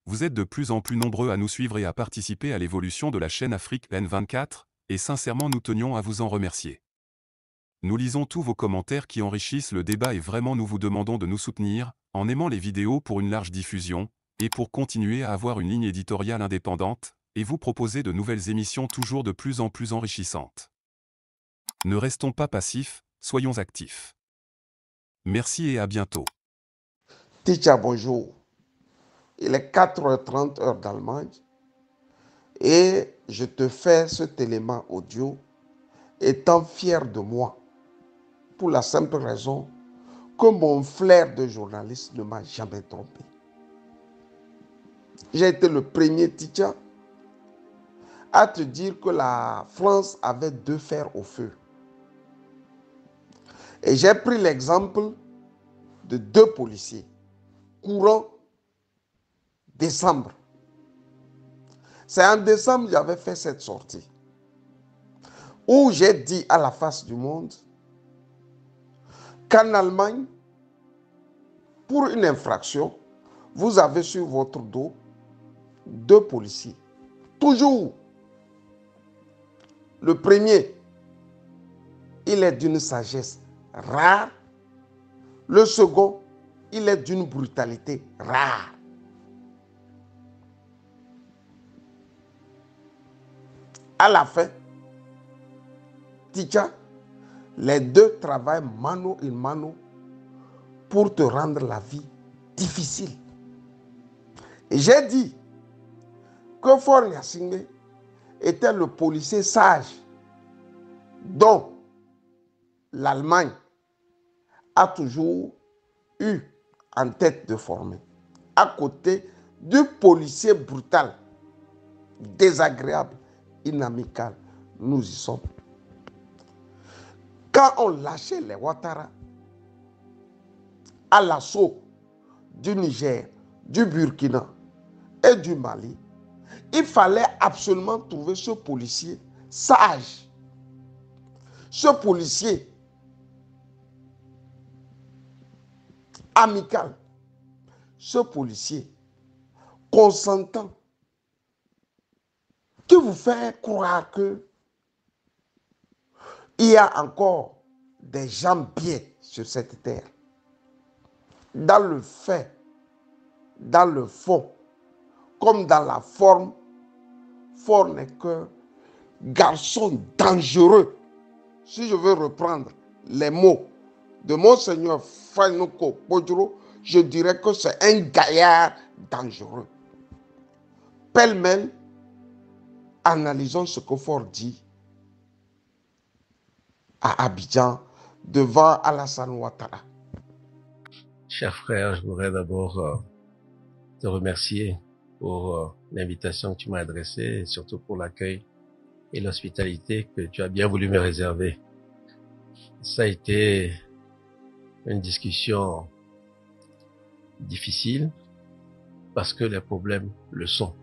Vous êtes de plus en plus nombreux à nous suivre et à participer à l'évolution de la chaîne Afrique N24, et sincèrement nous tenions à vous en remercier. Nous lisons tous vos commentaires qui enrichissent le débat et vraiment nous vous demandons de nous soutenir, en aimant les vidéos pour une large diffusion, et pour continuer à avoir une ligne éditoriale indépendante, et vous proposer de nouvelles émissions toujours de plus en plus enrichissantes. Ne restons pas passifs, soyons actifs. Merci et à bientôt. Teacher, bonjour. Il est 4h30 heure d'Allemagne et je te fais cet élément audio étant fier de moi pour la simple raison que mon flair de journaliste ne m'a jamais trompé. J'ai été le premier teacher à te dire que la France avait deux fers au feu. Et j'ai pris l'exemple de deux policiers courant décembre. C'est en décembre que j'avais fait cette sortie où j'ai dit à la face du monde qu'en Allemagne, pour une infraction, vous avez sur votre dos deux policiers. Toujours. Le premier, il est d'une sagesse rare. Le second, il est d'une brutalité rare. À la fin, teacher, les deux travaillent mano in mano pour te rendre la vie difficile. Et j'ai dit que Faure Gnassingbé était le policier sage dont l'Allemagne a toujours eu en tête de former, à côté du policier brutal, désagréable, inamical. Nous y sommes. Quand on lâchait les Ouattara à l'assaut du Niger, du Burkina et du Mali, il fallait absolument trouver ce policier sage, ce policier amical, ce policier consentant, qui vous fait croire que il y a encore des gens bien sur cette terre. Dans le fait, dans le fond, comme dans la forme, Faure n'est qu'un garçon dangereux. Si je veux reprendre les mots de Monseigneur Fainoko Podjoro, je dirais que c'est un gaillard dangereux. Pêle-mêle, analysons ce que Faure dit à Abidjan devant Alassane Ouattara. Cher frère, je voudrais d'abord te remercier pour l'invitation que tu m'as adressée et surtout pour l'accueil et l'hospitalité que tu as bien voulu me réserver. Ça a été une discussion difficile parce que les problèmes le sont.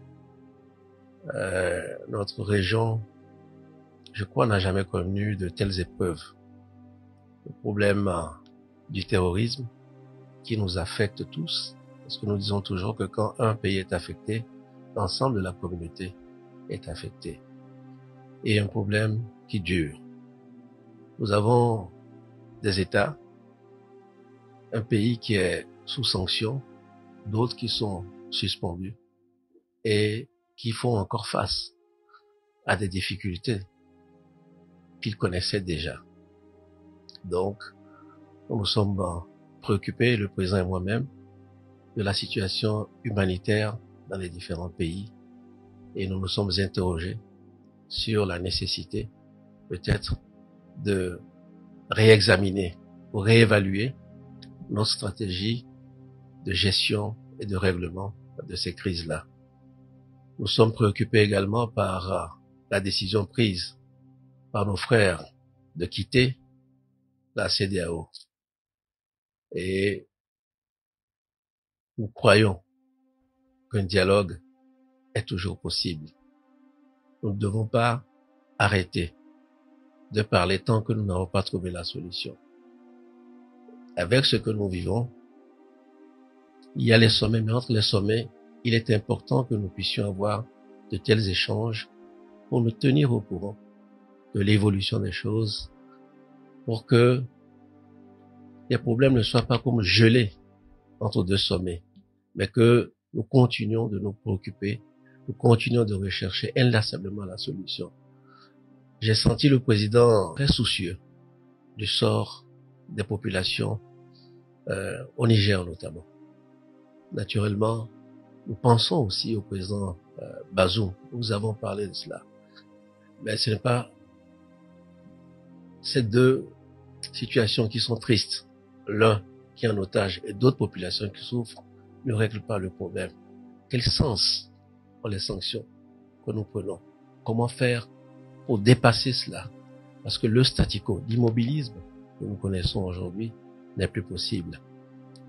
Notre région, je crois, n'a jamais connu de telles épreuves. Le problème du terrorisme qui nous affecte tous, parce que nous disons toujours que quand un pays est affecté, l'ensemble de la communauté est affecté. Et un problème qui dure. Nous avons des États, un pays qui est sous sanction, d'autres qui sont suspendus et qui font encore face à des difficultés qu'ils connaissaient déjà. Donc, nous nous sommes préoccupés, le président et moi-même, de la situation humanitaire dans les différents pays et nous nous sommes interrogés sur la nécessité peut-être de réexaminer ou réévaluer nos stratégies de gestion et de règlement de ces crises-là. Nous sommes préoccupés également par la décision prise par nos frères de quitter la CEDEAO. Et nous croyons qu'un dialogue est toujours possible. Nous ne devons pas arrêter de parler tant que nous n'avons pas trouvé la solution. Avec ce que nous vivons, il y a les sommets, mais entre les sommets, il est important que nous puissions avoir de tels échanges pour nous tenir au courant de l'évolution des choses, pour que les problèmes ne soient pas comme gelés entre deux sommets, mais que nous continuons de nous préoccuper, nous continuons de rechercher inlassablement la solution. J'ai senti le président très soucieux du sort des populations au Niger notamment. Naturellement, nous pensons aussi au président Bazoum. Nous avons parlé de cela. Mais ce n'est pas ces deux situations qui sont tristes, l'un qui est en otage et d'autres populations qui souffrent, ne règlent pas le problème. Quel sens ont les sanctions que nous prenons? Comment faire pour dépasser cela? Parce que le statu quo, l'immobilisme que nous connaissons aujourd'hui n'est plus possible.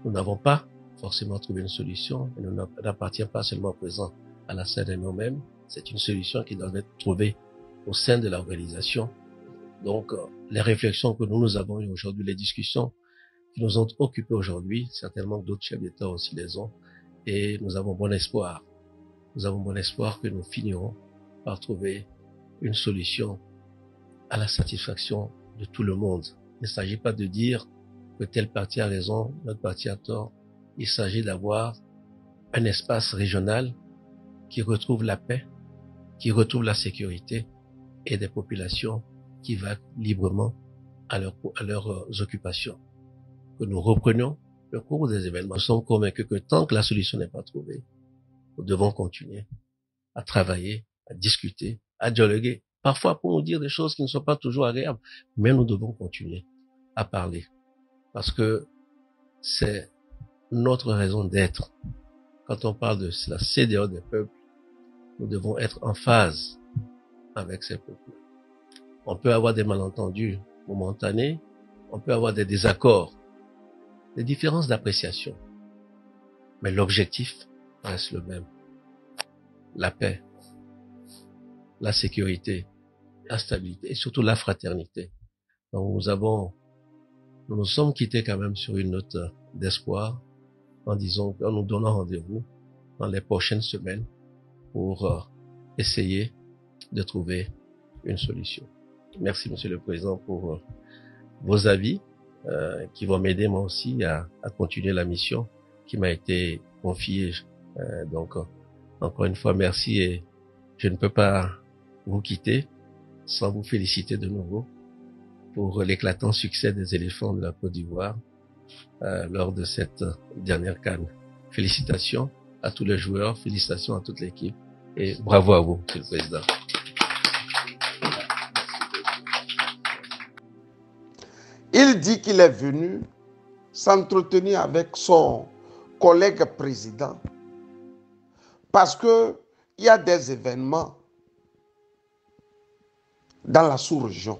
Nous n'avons pas forcément trouvé une solution et nous n'appartient pas seulement présent à la scène de nous-mêmes. C'est une solution qui doit être trouvée au sein de l'organisation. Donc, les réflexions que nous avons eues aujourd'hui, les discussions qui nous ont occupés aujourd'hui, certainement d'autres chefs d'État aussi les ont, et nous avons bon espoir. Nous avons bon espoir que nous finirons par trouver une solution à la satisfaction de tout le monde. Il ne s'agit pas de dire que tel parti a raison, notre parti a tort. Il s'agit d'avoir un espace régional qui retrouve la paix, qui retrouve la sécurité et des populations qui vaquent librement à leurs occupations. Que nous reprenions le cours des événements. Nous sommes convaincus que tant que la solution n'est pas trouvée, nous devons continuer à travailler, à discuter, à dialoguer. Parfois pour nous dire des choses qui ne sont pas toujours agréables, mais nous devons continuer à parler. Parce que c'est notre raison d'être. Quand on parle de la CEDEAO des peuples, nous devons être en phase avec ces peuples. On peut avoir des malentendus momentanés, on peut avoir des désaccords, des différences d'appréciation. Mais l'objectif reste le même. La paix, la sécurité, la stabilité et surtout la fraternité. Donc nous nous sommes quittés quand même sur une note d'espoir en nous donnant rendez-vous dans les prochaines semaines pour essayer de trouver une solution. Merci Monsieur le Président pour vos avis qui vont m'aider moi aussi à continuer la mission qui m'a été confiée. Donc encore une fois merci et je ne peux pas vous quitter sans vous féliciter de nouveau pour l'éclatant succès des éléphants de la Côte d'Ivoire lors de cette dernière CAN. Félicitations à tous les joueurs, félicitations à toute l'équipe et bravo à vous, Monsieur le Président. Il dit qu'il est venu s'entretenir avec son collègue président parce qu'il y a des événements dans la sous-région.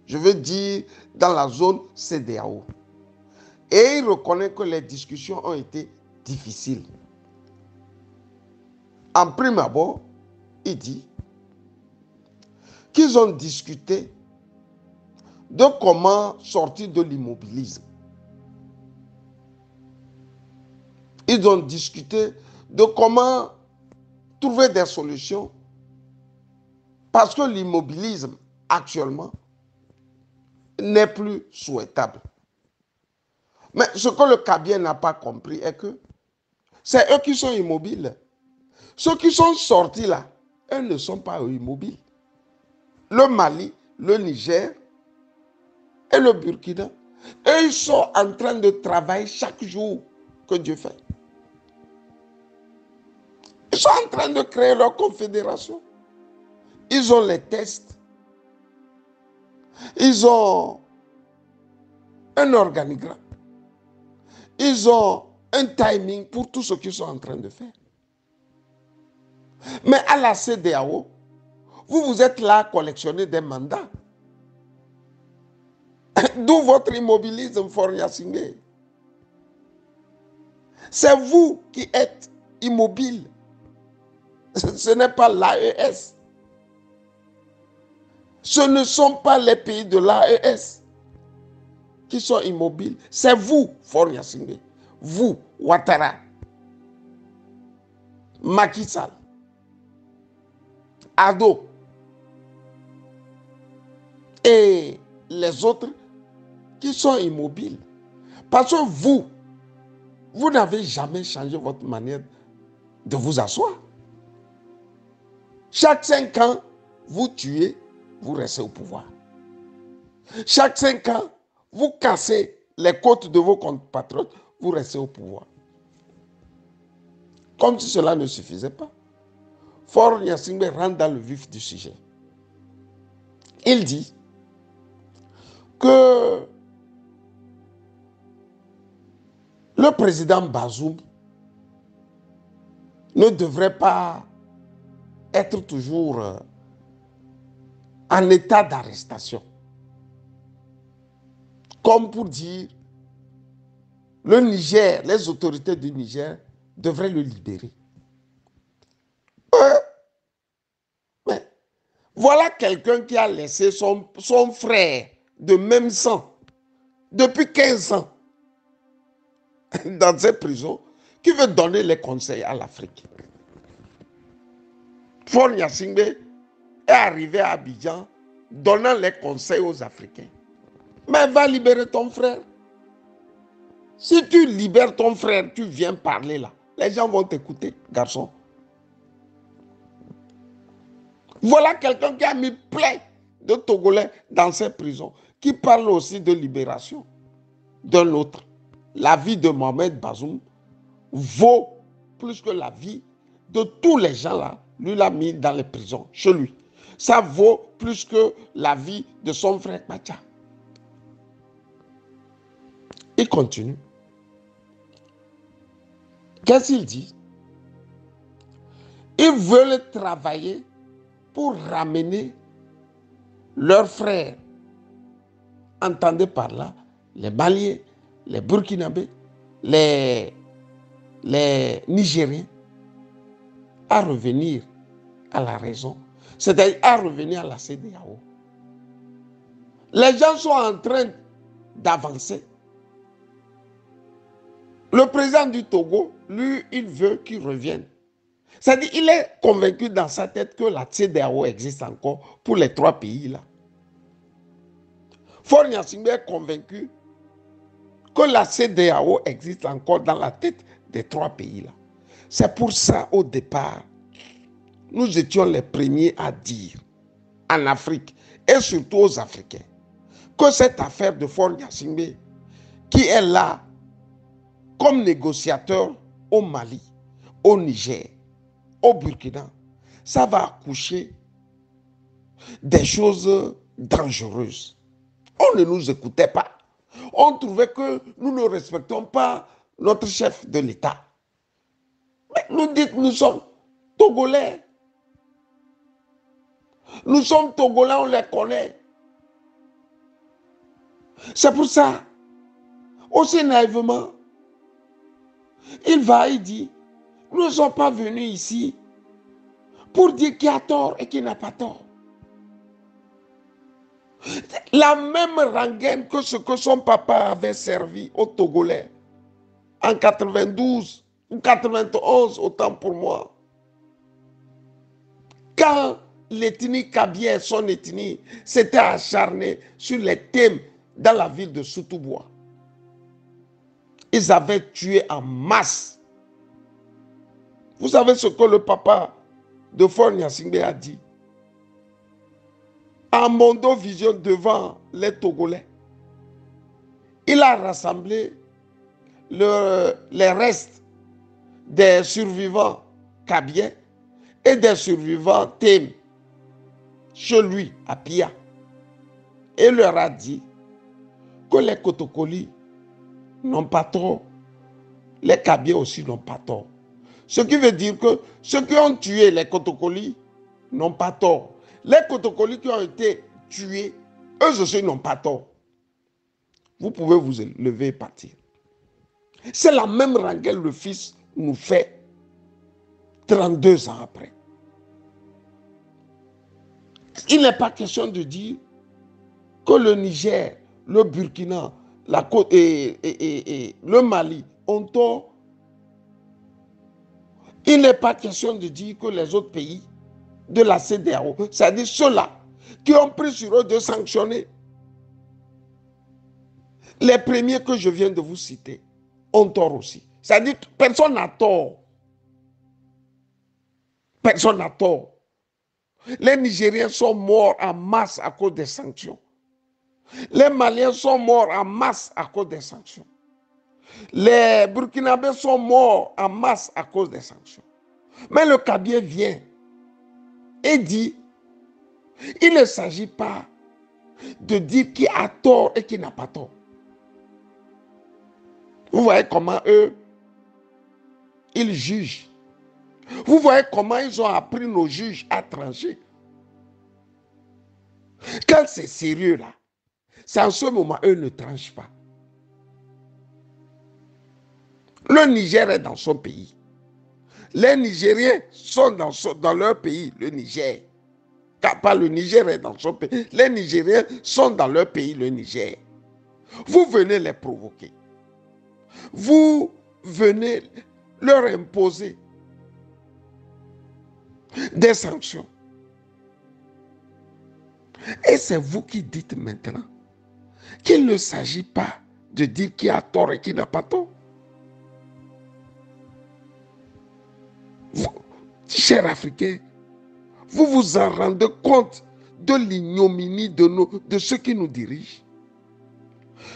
Je veux dire dans la zone CEDEAO. Et il reconnaît que les discussions ont été difficiles. En prime abord, il dit qu'ils ont discuté de comment sortir de l'immobilisme. Ils ont discuté de comment trouver des solutions parce que l'immobilisme actuellement n'est plus souhaitable. Mais ce que le Kabien n'a pas compris est que c'est eux qui sont immobiles. Ceux qui sont sortis là, eux ne sont pas immobiles. Le Mali, le Niger et le Burkina, eux ils sont en train de travailler chaque jour que Dieu fait. Ils sont en train de créer leur confédération. Ils ont les tests. Ils ont un organigramme. Ils ont un timing pour tout ce qu'ils sont en train de faire. Mais à la CEDEAO, vous êtes là à collectionner des mandats. D'où votre immobilisme, Faure Gnassingbé. C'est vous qui êtes immobile. Ce n'est pas l'AES. Ce ne sont pas les pays de l'AES qui sont immobiles. C'est vous, Faure Gnassingbé. Vous, Ouattara. Macky Sall, Ado et les autres qui sont immobiles. Parce que vous n'avez jamais changé votre manière de vous asseoir. Chaque 5 ans, vous tuez, vous restez au pouvoir. Chaque 5 ans, vous cassez les côtes de vos compatriotes, vous restez au pouvoir. Comme si cela ne suffisait pas. Faure Gnassingbé rentre dans le vif du sujet. Il dit que le président Bazoum ne devrait pas être toujours en état d'arrestation. Comme pour dire, le Niger, les autorités du Niger devraient le libérer. Mais voilà quelqu'un qui a laissé son frère de même sang depuis 15 ans dans cette prison, qui veut donner les conseils à l'Afrique. Faure Gnassingbé est arrivé à Abidjan donnant les conseils aux Africains. Mais va libérer ton frère. Si tu libères ton frère, tu viens parler là. Les gens vont t'écouter, garçon. Voilà quelqu'un qui a mis plein de Togolais dans ces prisons, qui parle aussi de libération d'un autre. La vie de Mohamed Bazoum vaut plus que la vie de tous les gens là. Lui l'a mis dans les prisons, chez lui. Ça vaut plus que la vie de son frère Macha. Il continue. Qu'est-ce qu'il dit? Ils veulent travailler pour ramener leurs frères. Entendez par là les Maliens, les Burkinabés, les Nigériens, à revenir à la raison, c'est-à-dire à revenir à la CEDEAO. Les gens sont en train d'avancer. Le président du Togo, lui, il veut qu'il revienne. C'est-à-dire qu'il est convaincu dans sa tête que la CEDEAO existe encore pour les 3 pays là. Faure Gnassingbé est convaincu que la CEDEAO existe encore dans la tête des 3 pays là. C'est pour ça, au départ, nous étions les premiers à dire en Afrique et surtout aux Africains que cette affaire de Faure Gnassingbé, qui est là comme négociateur au Mali, au Niger, au Burkina, ça va accoucher des choses dangereuses. On ne nous écoutait pas. On trouvait que nous ne respectons pas notre chef de l'État. Mais nous dites, nous sommes Togolais. Nous sommes Togolais, on les connaît. C'est pour ça, aussi naïvement, il dit, nous ne sommes pas venus ici pour dire qui a tort et qui n'a pas tort. La même rengaine que ce que son papa avait servi aux Togolais en 92 ou 91, autant pour moi. Quand l'ethnie Kabien, son ethnie, s'était acharnée sur les thèmes dans la ville de Soutouboua. Ils avaient tué en masse. Vous savez ce que le papa de Faure Gnassingbé a dit? En Mondo Vision devant les Togolais. Il a rassemblé les restes des survivants Kabiens et des survivants Tém chez lui à Pia. Et leur a dit que les Kotokoli n'ont pas tort. Les Kabiens aussi n'ont pas tort. Ce qui veut dire que ceux qui ont tué les Kotokoli n'ont pas tort. Les Kotokoli qui ont été tués, eux aussi n'ont pas tort. Vous pouvez vous lever et partir. C'est la même rengaine le fils nous fait 32 ans après. Il n'est pas question de dire que le Niger, le Burkina, la Côte et le Mali ont tort. Il n'est pas question de dire que les autres pays de la CEDEAO, c'est-à-dire ceux-là qui ont pris sur eux de sanctionner. Les premiers que je viens de vous citer ont tort aussi. C'est-à-dire que personne n'a tort. Personne n'a tort. Les Nigériens sont morts en masse à cause des sanctions. Les Maliens sont morts en masse à cause des sanctions. Les Burkinabés sont morts en masse à cause des sanctions. Mais le Kabien vient et dit, il ne s'agit pas de dire qui a tort et qui n'a pas tort. Vous voyez comment eux, ils jugent. Vous voyez comment ils ont appris nos juges à trancher. Quand c'est sérieux là, c'est en ce moment, eux ne tranchent pas. Le Niger est dans son pays. Les Nigériens sont dans leur pays, le Niger. Car pas le Niger est dans son pays. Les Nigériens sont dans leur pays, le Niger. Vous venez les provoquer. Vous venez leur imposer des sanctions. Et c'est vous qui dites maintenant qu'il ne s'agit pas de dire qui a tort et qui n'a pas tort. Vous, chers Africains, vous vous en rendez compte de l'ignominie de ceux qui nous dirigent.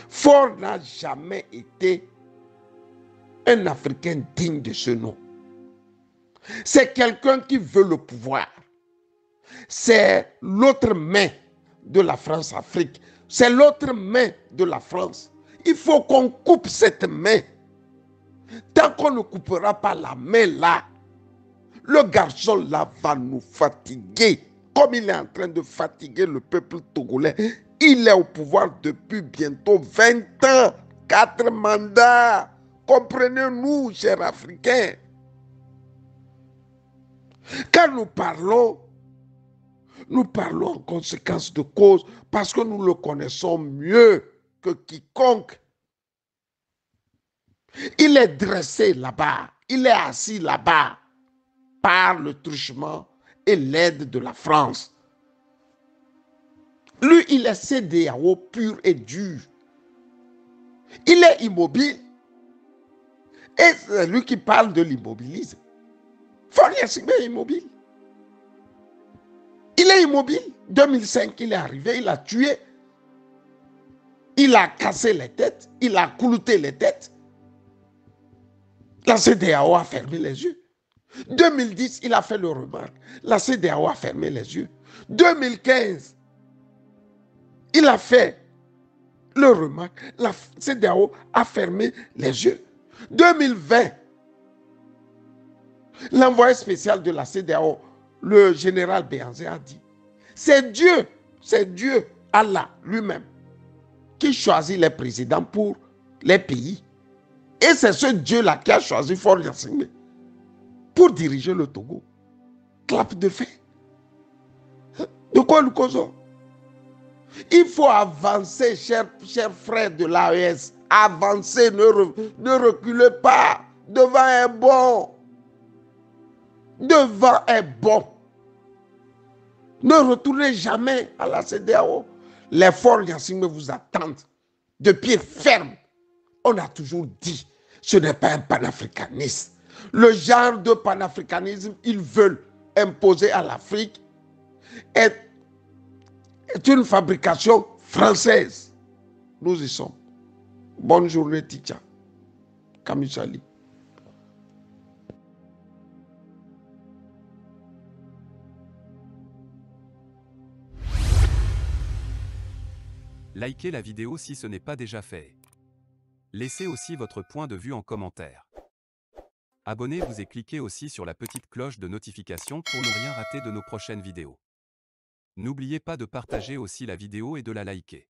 Faure n'a jamais été un Africain digne de ce nom. C'est quelqu'un qui veut le pouvoir. C'est l'autre main de la France-Afrique. C'est l'autre main de la France. Il faut qu'on coupe cette main. Tant qu'on ne coupera pas la main là, le garçon là va nous fatiguer. Comme il est en train de fatiguer le peuple togolais. Il est au pouvoir depuis bientôt 20 ans. 4 mandats. Comprenez-nous, chers Africains. Quand nous parlons en conséquence de cause parce que nous le connaissons mieux que quiconque. Il est dressé là-bas, il est assis là-bas par le truchement et l'aide de la France. Lui, il est CEDEAO pur et dur. Il est immobile. Et c'est lui qui parle de l'immobilisme. Faure Gnassingbé est immobile. Il est immobile. 2005, il est arrivé, il a tué. Il a cassé les têtes. Il a clouté les têtes. La CEDEAO a fermé les yeux. 2010, il a fait le remarque. La CEDEAO a fermé les yeux. 2015, il a fait le remarque. La CEDEAO a fermé les yeux. 2020, l'envoyé spécial de la CEDEAO, le général Béhanzé, a dit, c'est Dieu, Allah lui-même, qui choisit les présidents pour les pays. Et c'est ce Dieu-là qui a choisi Faure Gnassingbé pour diriger le Togo. Clap de fin. De quoi nous causons? Il faut avancer, chers frères de l'AES. Avancez, ne reculez pas. Devant est bon. Devant est bon. Ne retournez jamais à la CEDEAO. Les Faure Gnassingbé vous attendent de pied ferme. On a toujours dit, ce n'est pas un panafricanisme. Le genre de panafricanisme ils veulent imposer à l'Afrique est une fabrication française. Nous y sommes. Bonne journée, Ticha. Kamisali. Likez la vidéo si ce n'est pas déjà fait. Laissez aussi votre point de vue en commentaire. Abonnez-vous et cliquez aussi sur la petite cloche de notification pour ne rien rater de nos prochaines vidéos. N'oubliez pas de partager aussi la vidéo et de la liker.